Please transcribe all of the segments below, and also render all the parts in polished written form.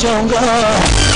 जाऊंगा।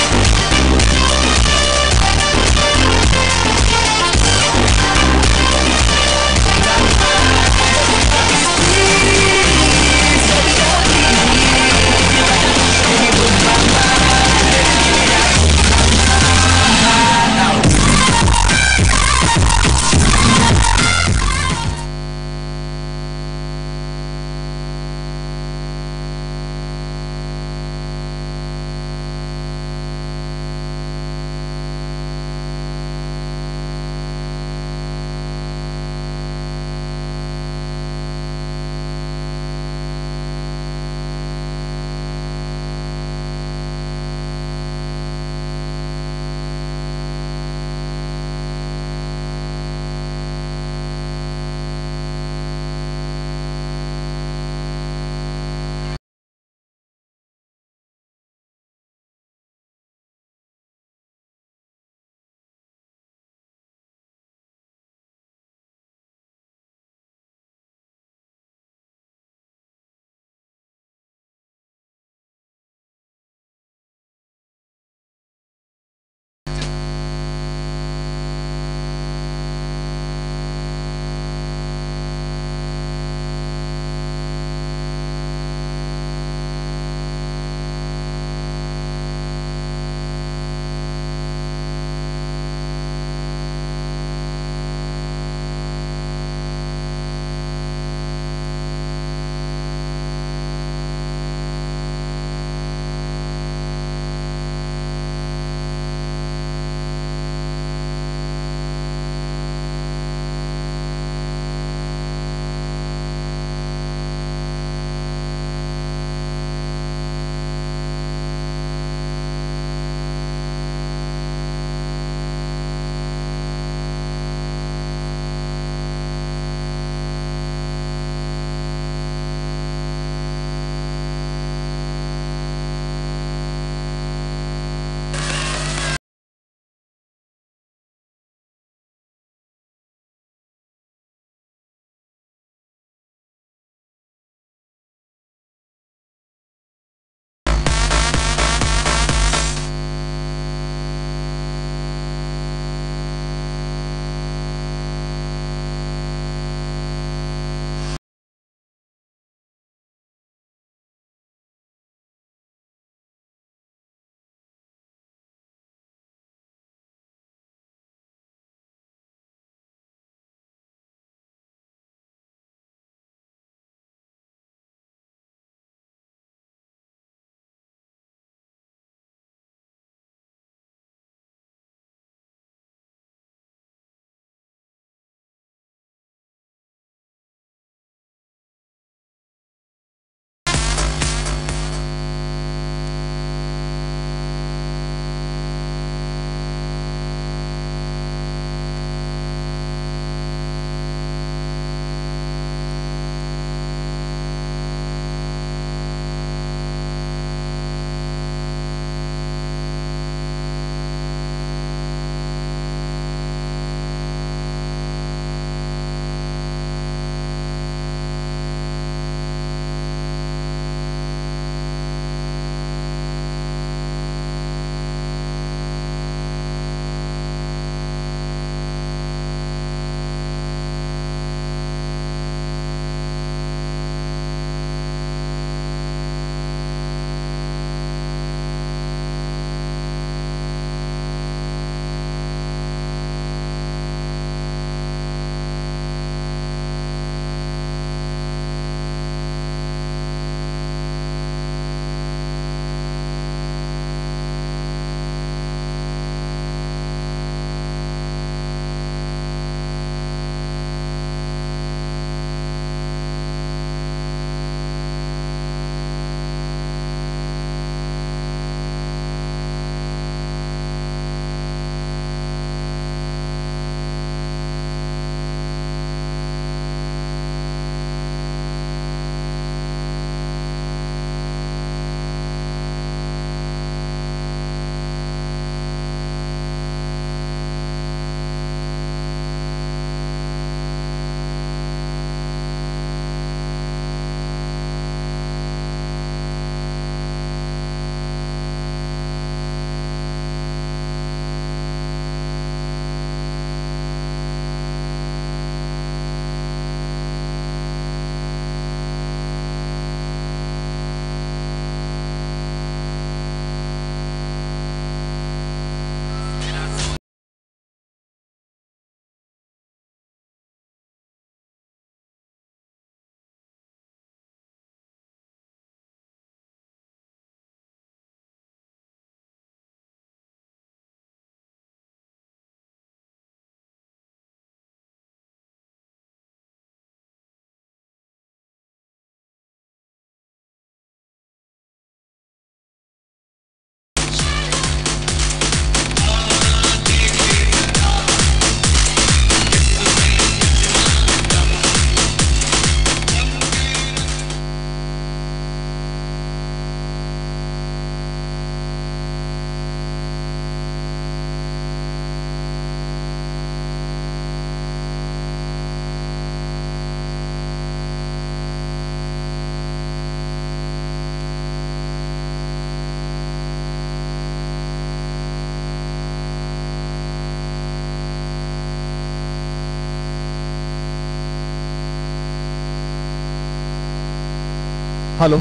Hello,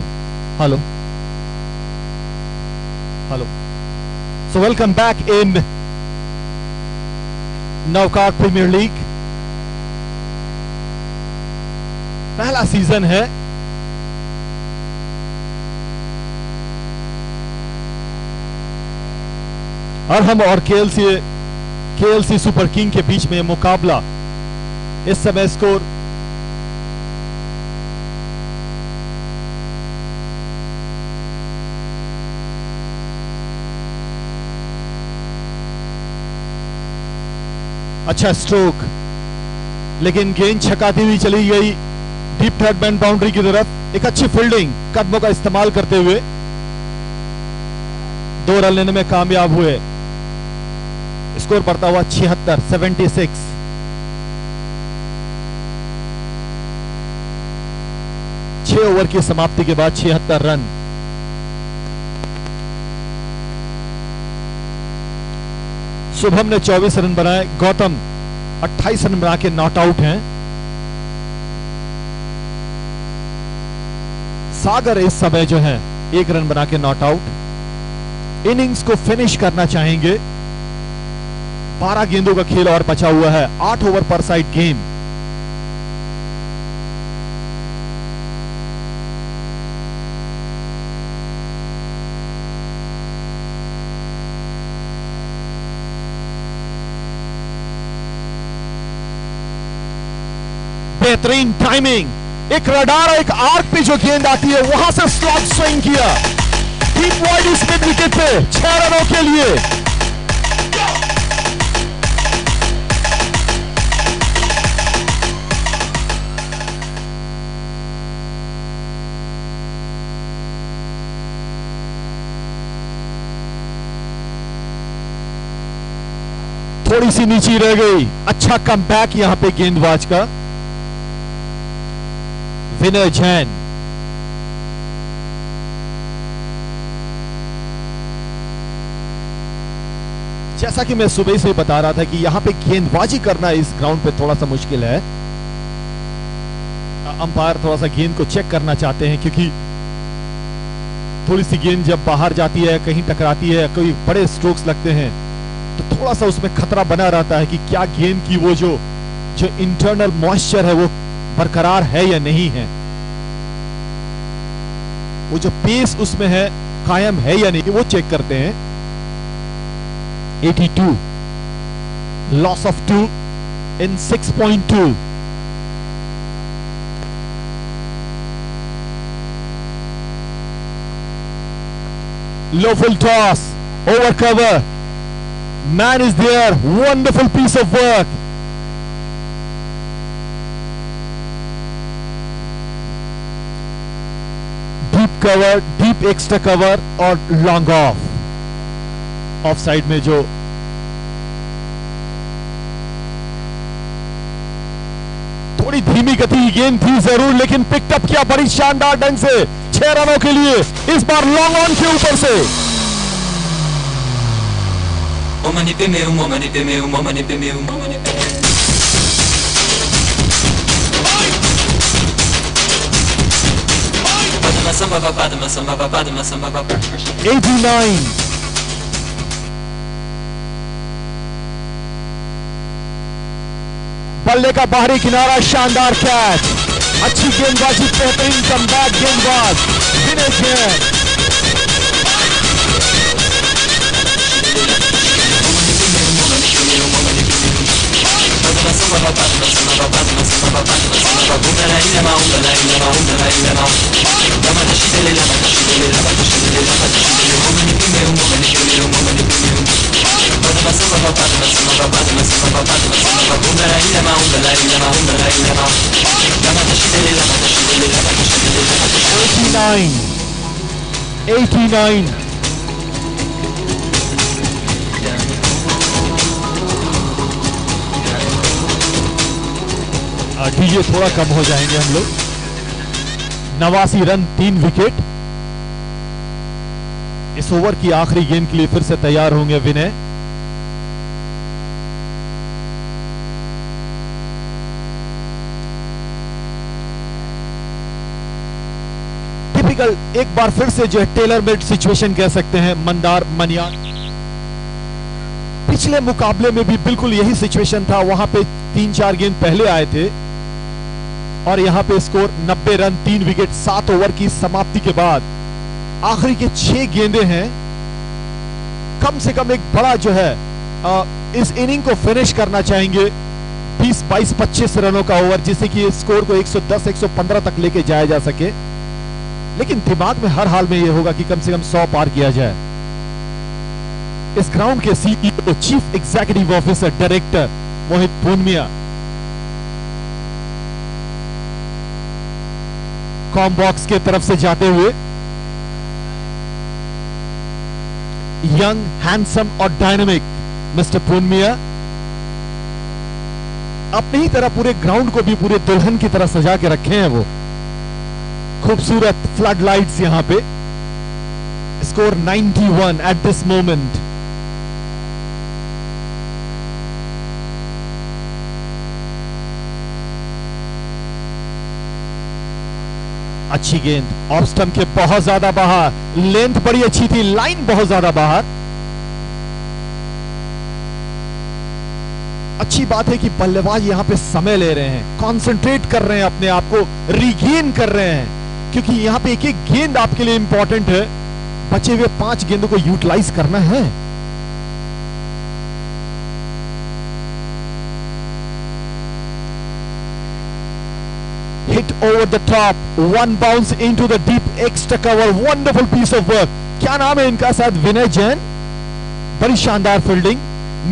hello, hello. So welcome back in नौकाट premier league. पहला सीजन है। और हम और केएलसी सुपर किंग के बीच में मुकाबला। इस समय स्कोर अच्छा स्ट्रोक, लेकिन गेंद छकाती हुई चली गई डीप थर्ड मैन बाउंड्री की तरफ। एक अच्छी फील्डिंग, कदमों का इस्तेमाल करते हुए 2 रन लेने में कामयाब हुए। स्कोर बढ़ता हुआ 76। 6 ओवर की समाप्ति के बाद 76 रन। शुभम ने 24 रन बनाए, गौतम 28 रन बना के नॉट आउट हैं। सागर इस समय जो है 1 रन बना के नॉट आउट। इनिंग्स को फिनिश करना चाहेंगे। 12 गेंदों का खेल और बचा हुआ है। 8 ओवर पर साइड गेम। बेहतरीन टाइमिंग, एक रडार और एक आर्क पे जो गेंद आती है वहां से स्लॉट स्विंग किया। डीप वाइड स्पिन विकेट पे 6 रनों के लिए। थोड़ी सी नीचे रह गई। अच्छा कमबैक यहां पे गेंदबाज का। विनय जैन जैसा कि मैं सुबह से बता रहा था कि यहां पे गेंदबाजी करना इस ग्राउंड पे थोड़ा सा मुश्किल है। अंपायर थोड़ा सा गेंद को चेक करना चाहते हैं, क्योंकि थोड़ी सी गेंद जब बाहर जाती है, कहीं टकराती है, कोई बड़े स्ट्रोक्स लगते हैं, तो थोड़ा सा उसमें खतरा बना रहता है कि क्या गेंद की वो जो इंटरनल मॉइस्चर है वो बरकरार है या नहीं है, वो जो पेस उसमें है कायम है या नहीं, वो चेक करते हैं। 82, loss of 2 in 6.2। Low full toss, over cover, man is there, wonderful piece of work। Deep cover, deep extra cover और लॉन्ग ऑफ साइड में जो थोड़ी धीमी गति की गेंद थी जरूर, लेकिन पिकअप किया बड़ी शानदार ढंग से 6 रनों के लिए। इस बार लॉन्ग ऑन के ऊपर से। बल्ले का बाहरी किनारा, शानदार कैच, अच्छी गेंदबाजी, बेहतरीन कमबैक गेंदबाज विनय जैन। $89 डीजे थोड़ा कम हो जाएंगे हम लोग। 89 रन, 3 विकेट। इस ओवर की आखिरी गेंद के लिए फिर से तैयार होंगे विनय। टिपिकल एक बार फिर से जो है टेलर मेड सिचुएशन कह सकते हैं मंदार मनियार। पिछले मुकाबले में भी बिल्कुल यही सिचुएशन था, वहां पे 3-4 गेंद पहले आए थे और यहां पे स्कोर 90 रन 3 विकेट 7 ओवर की समाप्ति के बाद आखिरी के 6 गेंदे हैं। कम से कम एक बड़ा जो है इस इनिंग को फिनिश करना चाहेंगे 20, 22, 25 रनों का ओवर, जिससे कि स्कोर को 110, 115 तक लेके जाया जा सके। लेकिन दिमाग में हर हाल में यह होगा कि कम से कम 100 पार किया जाए। इस ग्राउंड के CEO, chief executive officer, director Mohit Poonamia comm box के तरफ से जाते हुए यंग, हैंडसम और डायनामिक मिस्टर पूनमिया अपनी ही तरह पूरे ग्राउंड को भी पूरे दुल्हन की तरह सजा के रखे हैं। वो खूबसूरत फ्लड लाइट्स यहां पे। Score 91 at this moment. अच्छी गेंद ऑफ स्टंप के बहुत ज्यादा बाहर, लेंथ बड़ी अच्छी थी, लाइन बहुत ज्यादा बाहर। अच्छी बात है कि बल्लेबाज यहां पे समय ले रहे हैं, कंसंट्रेट कर रहे हैं, अपने आप को रिगेन कर रहे हैं, क्योंकि यहां पे एक एक गेंद आपके लिए इंपॉर्टेंट है। बचे हुए 5 गेंदों को यूटिलाइज करना है। Hit over the top, one bounce into the deep extra cover, wonderful piece of work. क्या नाम है इनका? शायद विनय जैन। बड़ी शानदार फील्डिंग।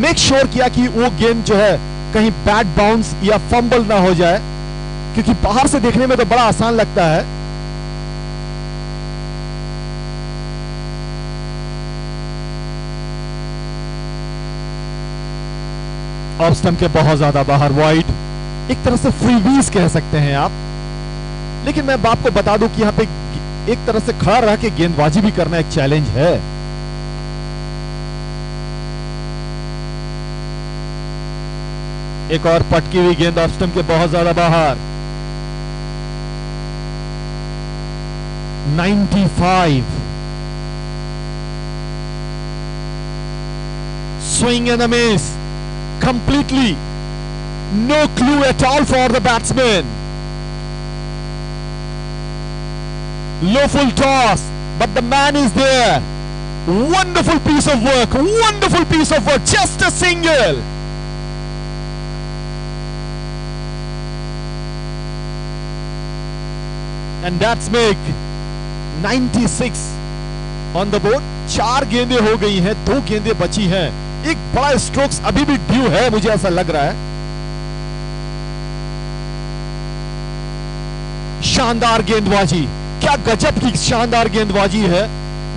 मेक श्योर किया कि वो गेंद जो है कहीं बैट बाउंस या फंबल ना हो जाए, क्योंकि बाहर से देखने में तो बड़ा आसान लगता है। ऑफ स्टंप के बहुत ज्यादा बाहर, वाइड। एक तरह से फ्रीबीज कह सकते हैं आप। लेकिन मैं आपको बता दूं कि यहां पे एक तरह से खड़ा रह के गेंदबाजी भी करना एक चैलेंज है। एक और पटकी हुई गेंद ऑफ स्टंप के बहुत ज्यादा बाहर। 95। Swing and a miss. Completely no clue at all for the batsman. Low full toss, but the man is there. Wonderful piece of work, wonderful piece of work, just a single. And that's make 96 on the board. 4 गेंदें हो गई हैं, 2 गेंदें बची हैं। एक बड़ा strokes अभी भी ड्यू है, मुझे ऐसा लग रहा है। शानदार गेंदबाजी, क्या गजब की शानदार गेंदबाजी है।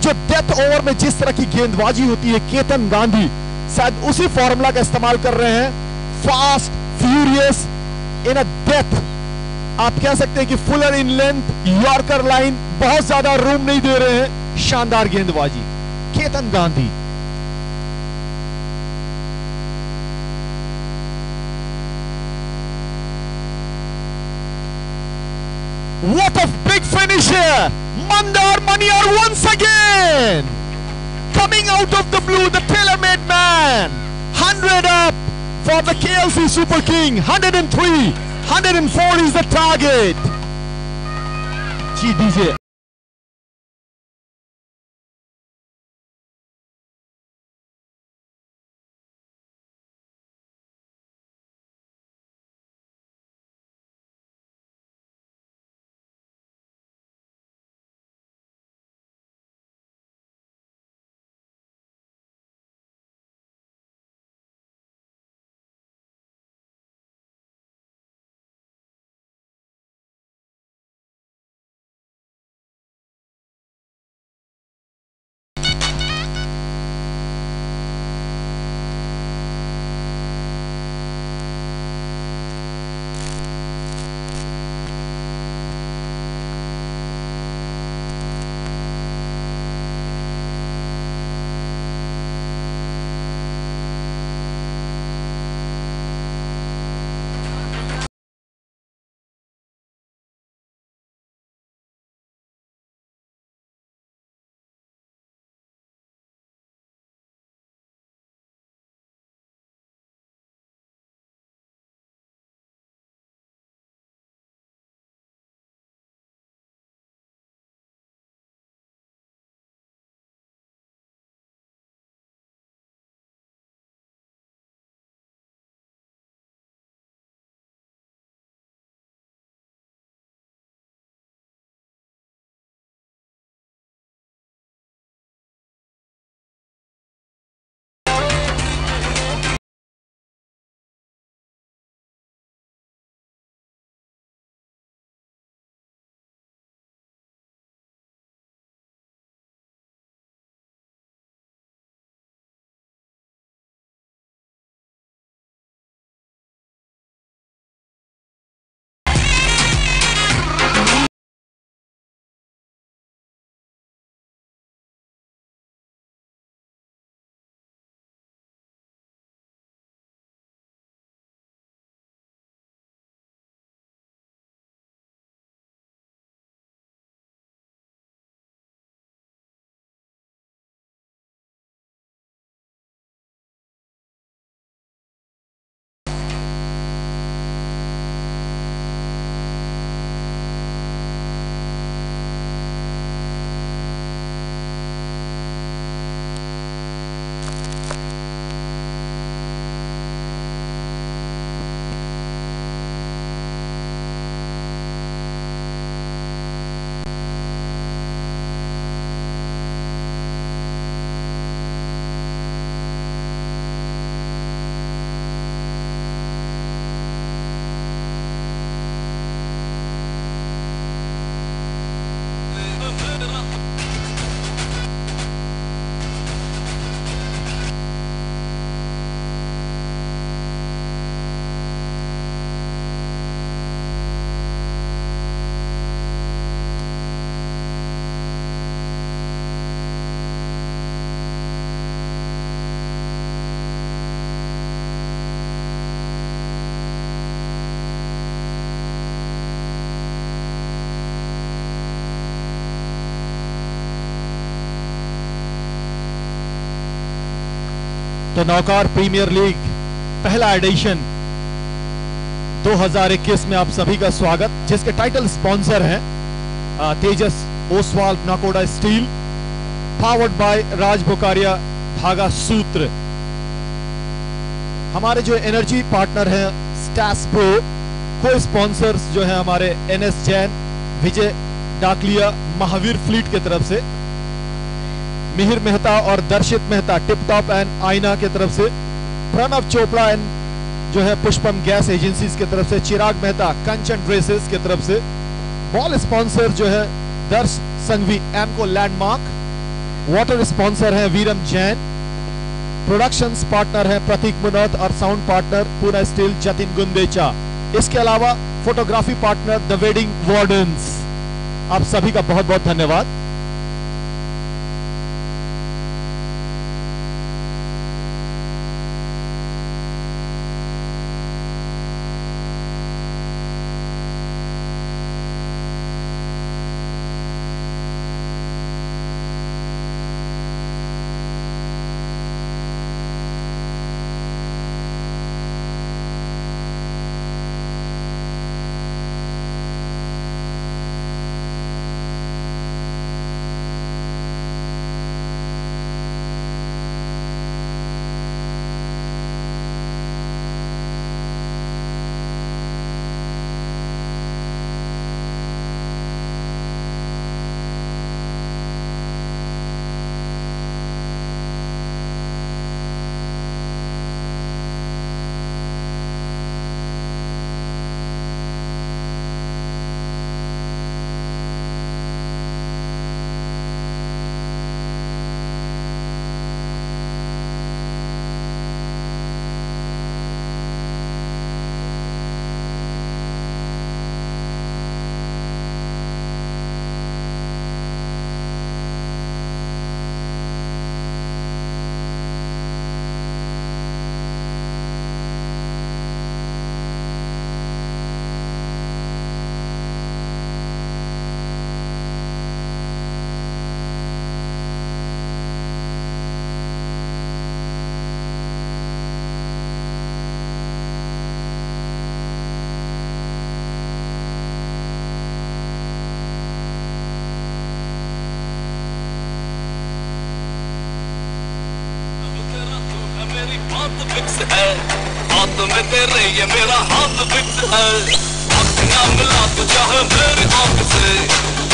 जो डेथ ओवर में जिस तरह की गेंदबाजी होती है, केतन गांधी शायद उसी फॉर्मूला का इस्तेमाल कर रहे हैं। Fast, furious in a death. आप कह सकते हैं कि Fuller in length, yorker line, बहुत ज्यादा रूम नहीं दे रहे हैं। शानदार गेंदबाजी, Ketan Gandhi. What a big finish here! Mandar Maniyar once again! Coming out of the blue, the tailor-made man! 100 up for the KLC Super King. 103, 104 is the target. Ji DJ. तो नौकार premiere league पहला addition 2021 में आप सभी का स्वागत, जिसके title sponsor हैं Tejas Oswal Nakoda steel, powered by Raj Bukaria धागा सूत्र। हमारे जो एनर्जी पार्टनर हैं स्टैस प्रो, को स्पॉन्सर्स जो है हमारे NS जैन, विजय डाकलिया, महावीर फ्लीट की तरफ से, मिहिर मेहता और दर्शित मेहता टिप टॉप एंड आईना की तरफ से, प्रणव चोपड़ा एंड जो है पुष्पम गैस एजेंसीज की तरफ से, चिराग मेहता कंचन ड्रेसेस की तरफ से, बॉल स्पॉन्सर जो है दर्श संघवी एमको लैंडमार्क, वाटर स्पॉन्सर है वीरम जैन, प्रोडक्शंस पार्टनर है प्रतीक मुनौत और sound partner Poona steel Jatin Gundecha. इसके अलावा photography partner the wedding wardens. आप सभी का बहुत बहुत धन्यवाद। फिक्स है हाथ में तेरे, ये मेरा हाथ फिक्स है। आँखें मिला तू चाहे मेरी आँख से,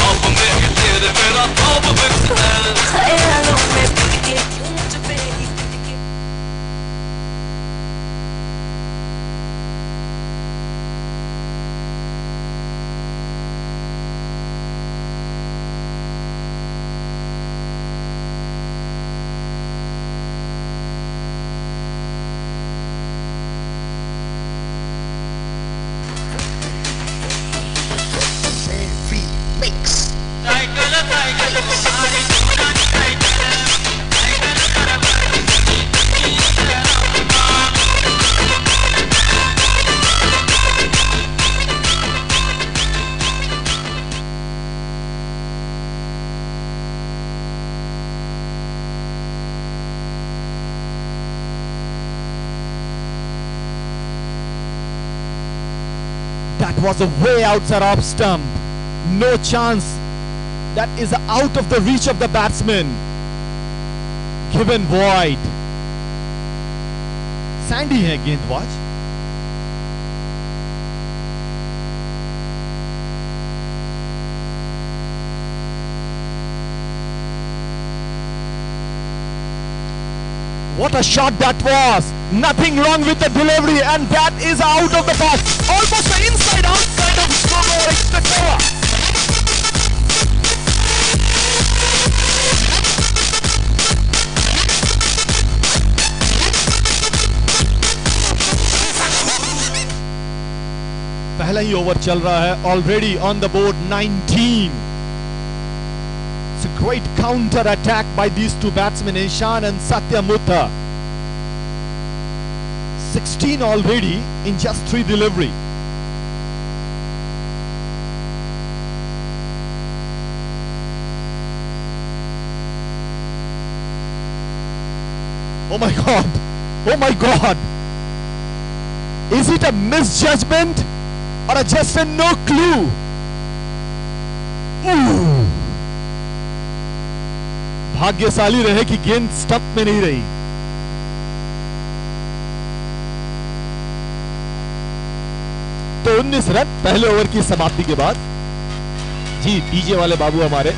आप में तेरे मेरा ताब फिक्स है। ख्यालों में बिके मुझ पे ही बिके। That was a way outside off stump. No chance. That is out of the reach of the batsman. Given wide. Sandy है गेंदबाज. What a shot that was! Nothing wrong with the delivery, and that is out of the box. Almost the inside outside of the cover. पहला ही over चल रहा है. Already on the board 19. It's a great counter attack by these two batsmen, Ishan and Satya Mutha. 16 already in just 3 delivery. Oh my God! Oh my God! Is it a misjudgment or just a no clue? Ooh. भाग्यशाली रहे कि गेंद stump में नहीं रही। तो 19 run पहले over की समाप्ति के बाद। जी डीजे वाले बाबू हमारे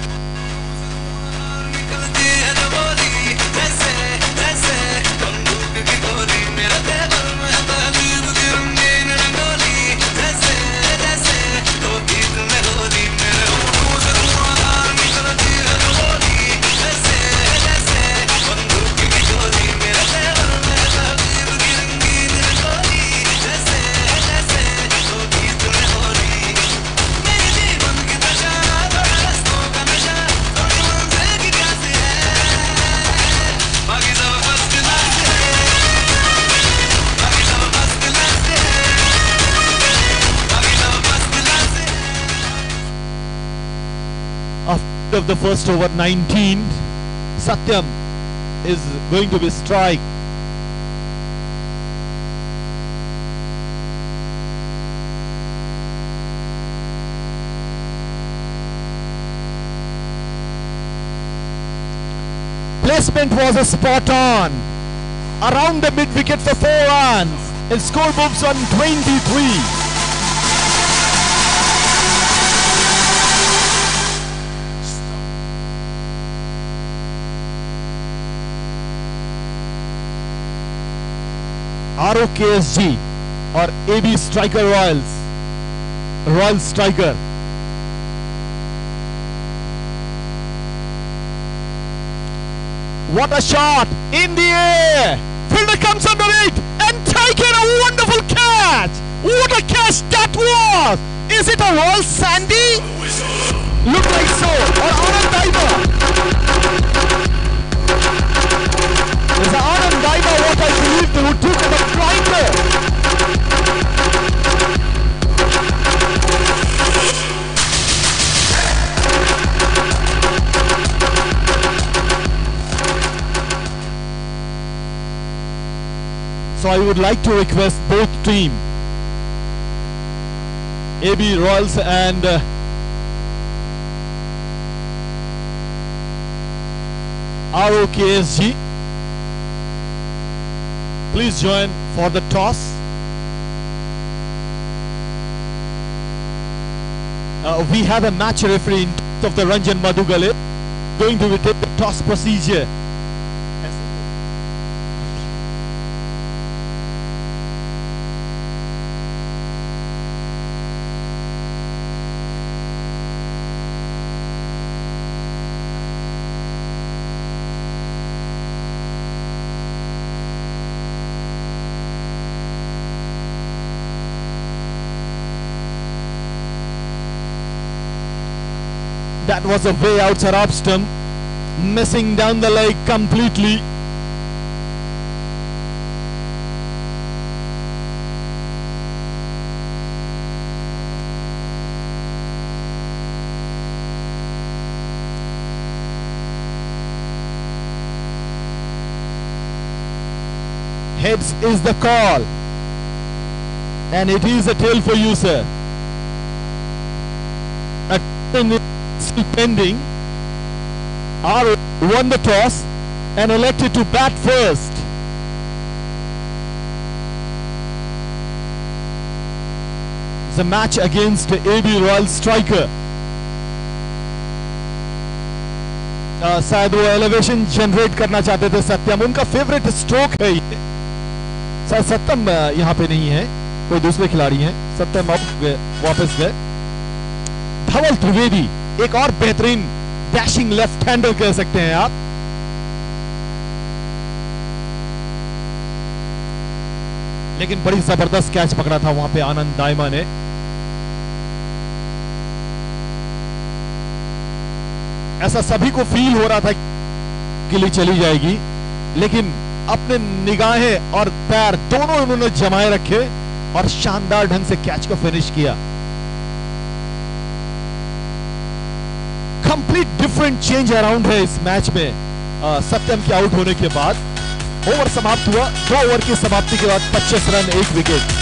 of the first over 19, Satyam is going to be strike. Placement was a spot on around the mid wicket for 4 runs and score moves on 23. ROKSG और AB Striker Royal Striker. What a shot in the air! Fielder comes under it and taken a wonderful catch. What a catch that was! Is it a Royal Sandy? Look like so. Or Anand Diver. There's an Anand Diver, what I believe who took the striker. So I would like to request both team, AB Royals and ROKSG, please join for the toss. We have a match referee of the Ranjan Madugale going to take the toss procedure. That was a way outside off stump, missing down the leg completely. Heads is the call, and it is a tail for you, sir. Still pending. R won the toss and elected to bat first. It's a match against AB Royal Striker. शायद वो elevation generate करना चाहते थे सत्यम, उनका favourite stroke है ये। शायद सत्यम यहाँ पे नहीं है, कोई दूसरे खिलाड़ी हैं। सत्यम वापस गए। धवल त्रिवेदी एक और बेहतरीन डैशिंग लेफ्ट हैंडर कह सकते हैं आप। लेकिन बड़ी जबरदस्त कैच पकड़ा था वहां पे आनंद दायमा ने। ऐसा सभी को फील हो रहा था कि लिए चली जाएगी, लेकिन अपने निगाहें और पैर दोनों उन्होंने जमाए रखे और शानदार ढंग से कैच को फिनिश किया। कंप्लीट डिफरेंट चेंज अराउंड है इस मैच में सत्यम के आउट होने के बाद। ओवर समाप्त हुआ। 2 ओवर की समाप्ति के बाद 25 run 1 wicket.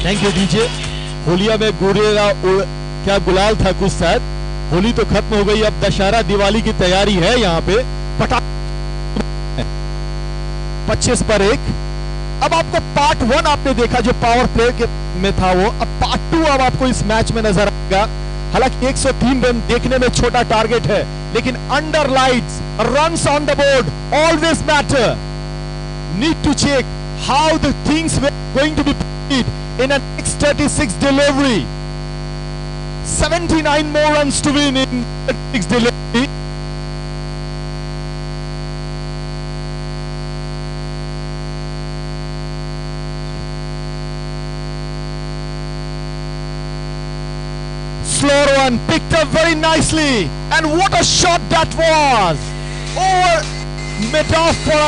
Thank you DJ. होलिया में क्या गुलाल था कुछ शायद। होली तो खत्म हो गई, अब दशहरा दिवाली की तैयारी है यहाँ पे। 25 पर 1। अब आपको पार्ट 1 आपने देखा जो पावर प्ले में था वो, अब पार्ट 2 अब आपको इस मैच में नजर आएगा। हालांकि 103 रन देखने में छोटा टारगेट है, लेकिन under lights runs on the board always matter. Need to check how the things were going to be played in an X36 delivery. 79 more runs to win in 36 delivery. Slower one picked up very nicely, and what a shot that was! Over mid off for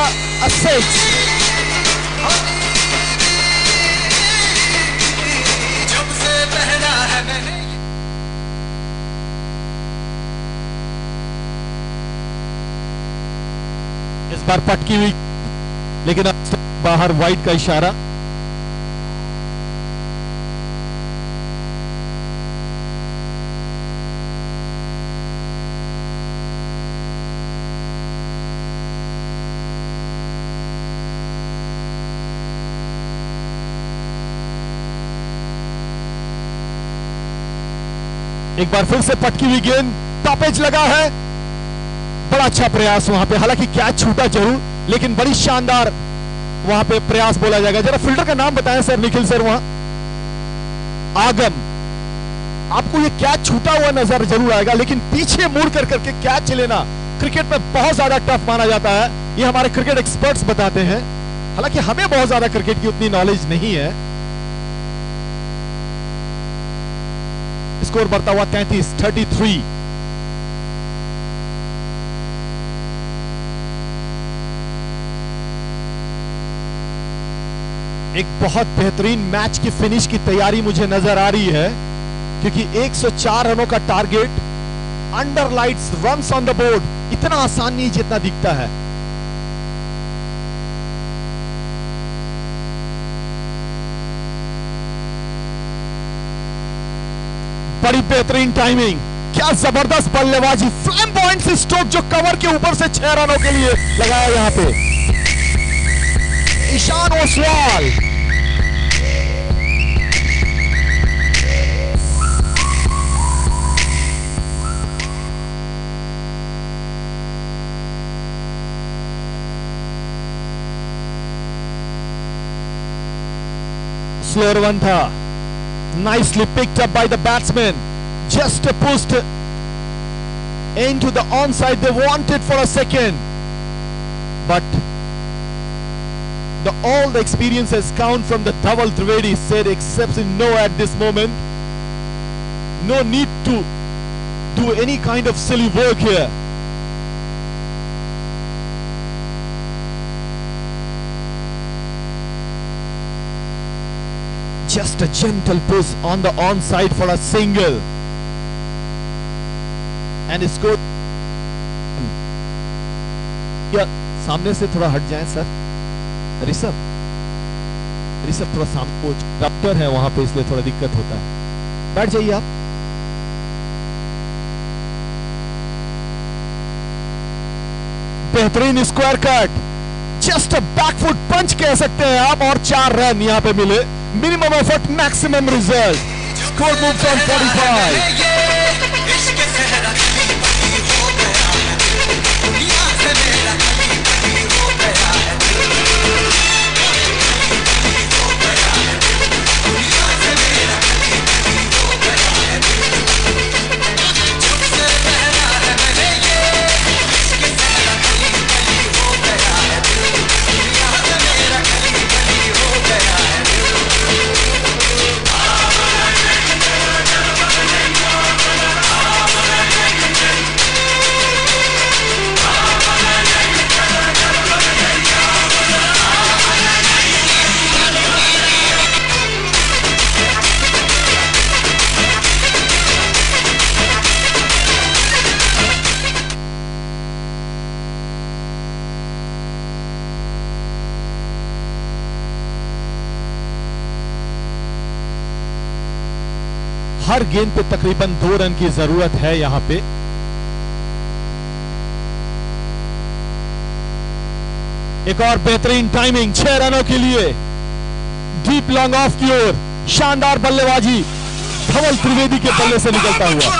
a 6. इस बार पटकी हुई, लेकिन बाहर wide का इशारा। एक बार फिर से पटकी हुई गेंद, टॉप एज लगा है। बड़ा अच्छा प्रयास वहां पे, हालांकि कैच छूटा जरूर, लेकिन बड़ी शानदार वहां पे प्रयास बोला जाएगा। जरा फील्डर का नाम बताएं सर, निखिल सर। वहां आगम, आपको ये कैच छूटा हुआ नजर जरूर आएगा, लेकिन पीछे मुड़ कर करके कैच लेना क्रिकेट में बहुत ज्यादा टफ माना जाता है। ये हमारे क्रिकेट एक्सपर्ट्स बताते हैं, हालांकि हमें बहुत ज्यादा क्रिकेट की उतनी नॉलेज नहीं है। स्कोर बढ़ता हुआ 33। एक बहुत बेहतरीन मैच की फिनिश की तैयारी मुझे नजर आ रही है, क्योंकि 104 रनों का target, under lights runs on the board, इतना आसान नहीं जितना दिखता है। बड़ी बेहतरीन टाइमिंग, क्या जबरदस्त बल्लेबाजी, फ्लैम्बॉयंट स्ट्रोक जो कवर के ऊपर से 6 रनों के लिए लगाया यहां पे ईशान ओसवाल। स्लोअर वन था, nicely picked up by the batsman, just pushed into the onside they wanted for a second, but all the experiences count from the Dhaval Trivedi said except no at this moment. No need to do any kind of silly work here. Just a gentle push on the onside for a single, and it's good. या सामने से थोड़ा हट जाएं sir. Rishabh थोड़ा सामने, रफ्टर है वहां पे, इसलिए थोड़ा दिक्कत होता है। बैठ जाइए आप। बेहतरीन square cut, just a backfoot punch कह सकते हैं आप, और 4 रन यहां पे मिले। Minimum effort, maximum result. Score moved on 45. हर गेंद पे तकरीबन 2 रन की जरूरत है यहां पे। एक और बेहतरीन टाइमिंग 6 रनों के लिए, डीप लॉन्ग ऑफ की ओर शानदार बल्लेबाजी धवल त्रिवेदी के बल्ले से निकलता हुआ।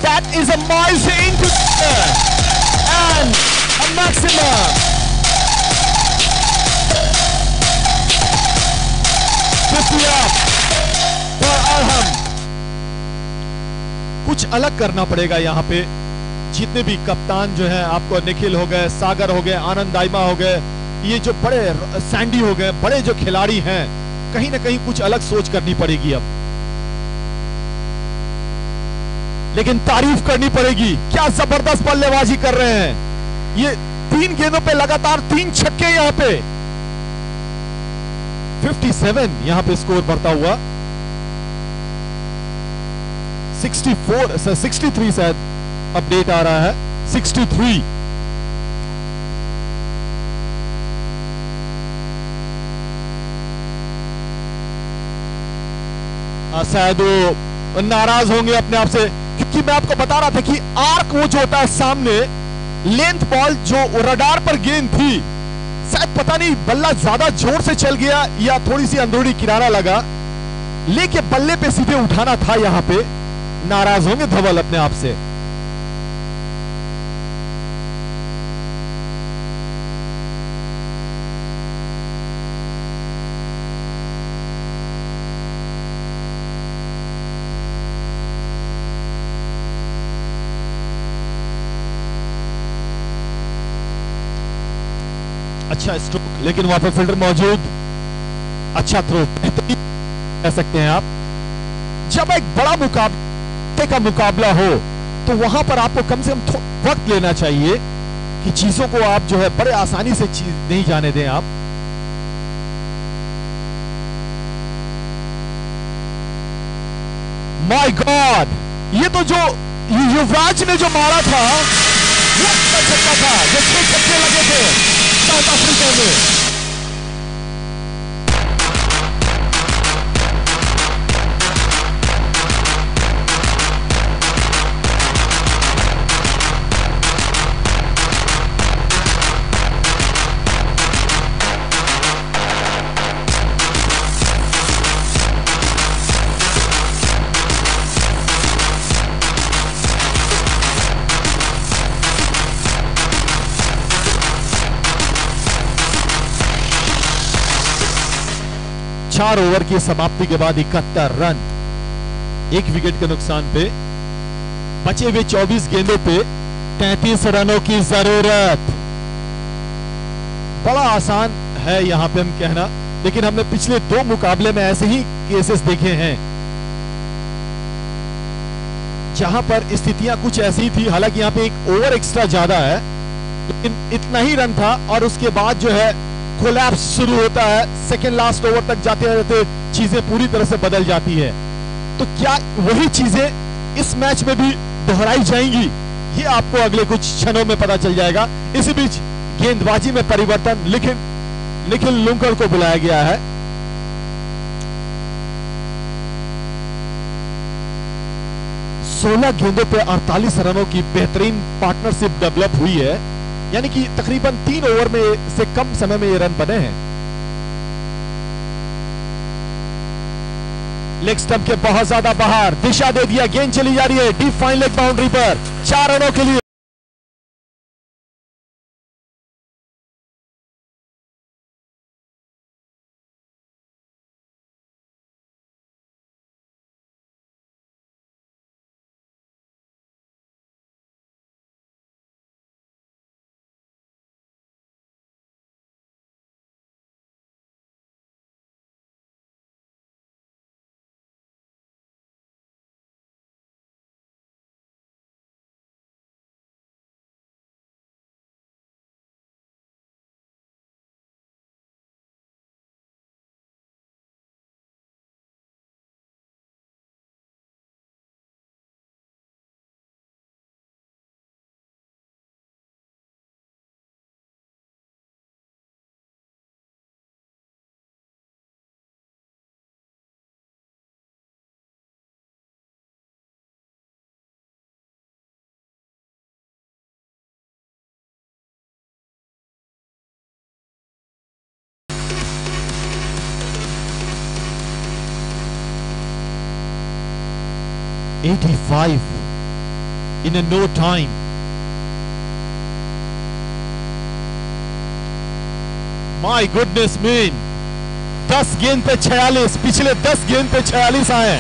That is a miles into and a maximum 50 up for Arham। कुछ अलग करना पड़ेगा यहां पे। जितने भी कप्तान जो है आपको, निखिल हो गए, सागर हो गए, आनंद दाइमा हो गए, ये जो बड़े सैंडी हो गए, बड़े जो खिलाड़ी हैं, कहीं ना कहीं कुछ अलग सोच करनी पड़ेगी अब। लेकिन तारीफ करनी पड़ेगी, क्या जबरदस्त बल्लेबाजी कर रहे हैं। ये 3 गेंदों पे लगातार 3 छक्के यहां पे। 57 यहां पे स्कोर बढ़ता हुआ। 63 शायद अपडेट आ रहा है, 63। शायद वो नाराज होंगे अपने आप से, क्योंकि मैं आपको बता रहा था कि आर्क वो जो होता है सामने, लेंथ बॉल जो रडार पर गेंद थी, शायद पता नहीं बल्ला ज्यादा जोर से चल गया या थोड़ी सी अंदरूनी किनारा लगा, लेके बल्ले पे सीधे उठाना था। यहां पे नाराज होंगे धवल अपने आप से। अच्छा स्ट्रोक, लेकिन वहां पर फील्डर मौजूद। अच्छा थ्रो, कह सकते हैं आप। जब एक बड़ा मुकाबला हो तो वहां पर आपको कम से कम वक्त लेना चाहिए कि चीजों को आप जो है बड़े आसानी से चीज नहीं जाने दें आप। माय गॉड, ये तो जो युवराज ने जो मारा था वो छक्का था, जो 6 छक्के लगे थे साउथ अफ्रीका में। 4 ओवर की समाप्ति के बाद 71 रन, 1 विकेट के नुकसान पे, बचे हुए 24 गेंदों पे 33 रनों की जरूरत। बड़ा आसान है यहां पे हम कहना, लेकिन हमने पिछले 2 मुकाबले में ऐसे ही केसेस देखे हैं जहां पर स्थितियां कुछ ऐसी थी। हालांकि यहां पे 1 ओवर एक्स्ट्रा ज्यादा है, लेकिन इतना ही रन था और उसके बाद जो है कोलैप्स शुरू होता है। सेकेंड लास्ट ओवर तक जाते जाते चीजें पूरी तरह से बदल जाती है। तो क्या वही चीजें इस मैच में भी दोहराई जाएंगी, ये आपको अगले कुछ क्षणों में पता चल जाएगा। इसी बीच गेंदबाजी में परिवर्तन, निखिल लुंकड़ को बुलाया गया है। सोलह गेंदों पे 48 रनों की बेहतरीन पार्टनरशिप डेवलप हुई है, यानी कि तकरीबन 3 ओवर में से कम समय में ये रन बने हैं। लेग स्टंप के बहुत ज्यादा बाहर, दिशा दे दिया, गेंद चली जा रही है डीप फाइन लेग बाउंड्री पर, 4 रनों के लिए। 85 in a no time. My goodness me, 10 गेंद पे 46, पिछले 10 गेंद पे 46 आए।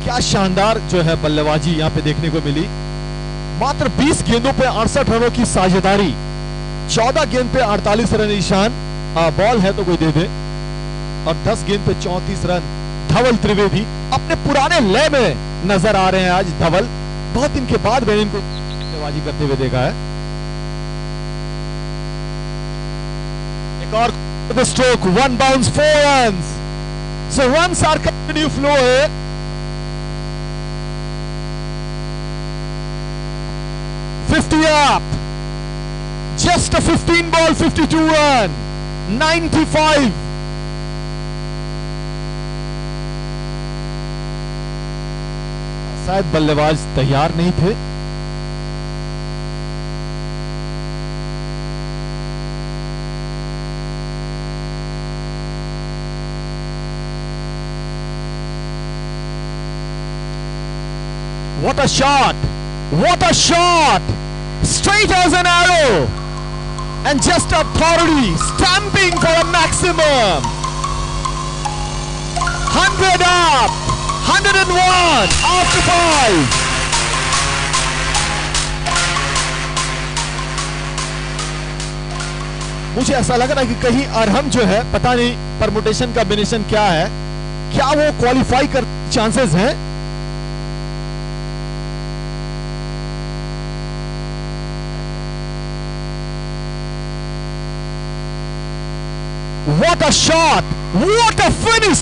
क्या शानदार जो है बल्लेबाजी यहां पे देखने को मिली। मात्र 20 गेंदों पे 68 रनों की साझेदारी, 14 गेंद पे 48 रन ईशान, बॉल है तो कोई दे दे, और 10 गेंद पे 34 रन। धवल त्रिवेदी अपने पुराने लय में नजर आ रहे हैं आज। धवल बहुत दिन के बाद मैंने इनको बल्लेबाजी करते हुए देखा है। एक और stroke, 1 bounce 4 runs. So runs are continue flow here. Up, just a 15 ball 52 run, 95. शायद बल्लेबाज तैयार नहीं थे। What a shot! What a shot! Straight as an arrow, and just authority stamping for a maximum. 100 up, 101 after 5. मुझे ऐसा लग रहा है कि कहीं अरहम जो है, पता नहीं परमुटेशन कॉम्बिनेशन क्या है, क्या वो क्वालिफाई कर चांसेस हैं। What a shot! What a finish!